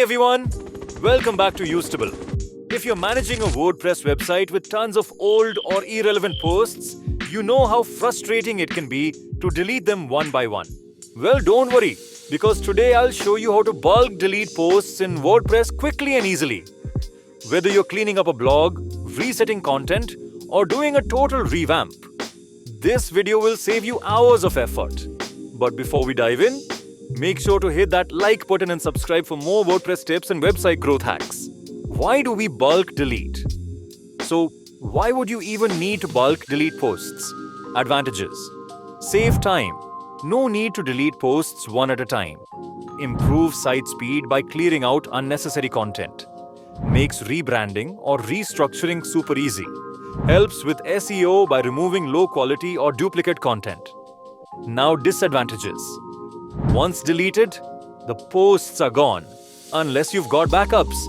everyone, welcome back to Usable. If you're managing a WordPress website with tons of old or irrelevant posts, you know how frustrating it can be to delete them one by one. Well, don't worry, because today I'll show you how to bulk delete posts in WordPress quickly and easily. Whether you're cleaning up a blog, resetting content, or doing a total revamp, this video will save you hours of effort. But before we dive in, make sure to hit that like button and subscribe for more WordPress tips and website growth hacks. Why do we bulk delete? So, why would you even need to bulk delete posts? Advantages: save time. No need to delete posts one at a time. Improve site speed by clearing out unnecessary content. Makes rebranding or restructuring super easy. Helps with SEO by removing low quality or duplicate content. Now, disadvantages. Once deleted, the posts are gone, unless you've got backups.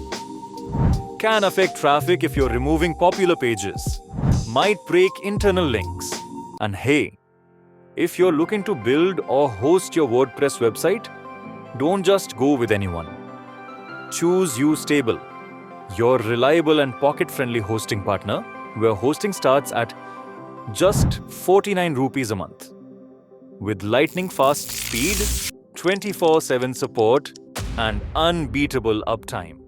Can affect traffic if you're removing popular pages. Might break internal links. And hey, if you're looking to build or host your WordPress website, don't just go with anyone. Choose Stable, your reliable and pocket-friendly hosting partner, where hosting starts at just 49 rupees a month. With lightning fast speed, 24/7 support, and unbeatable uptime.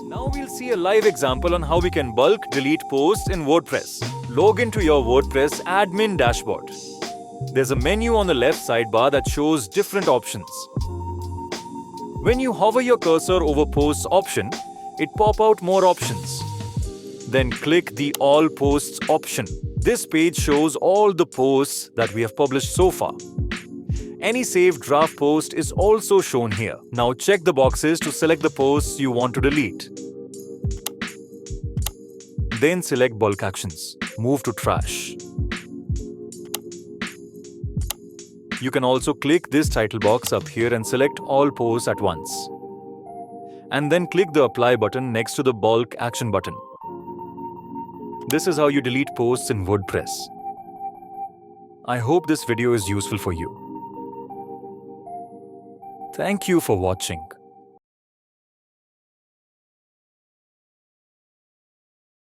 Now we'll see a live example on how we can bulk delete posts in WordPress. Log into your WordPress admin dashboard. There's a menu on the left sidebar that shows different options. When you hover your cursor over Posts option, it pop out more options. Then click the All Posts option. This page shows all the posts that we have published so far. Any saved draft post is also shown here. Now check the boxes to select the posts you want to delete. Then select Bulk Actions. Move to Trash. You can also click this title box up here and select all posts at once. And then click the Apply button next to the Bulk Action button. This is how you delete posts in WordPress. I hope this video is useful for you. Thank you for watching.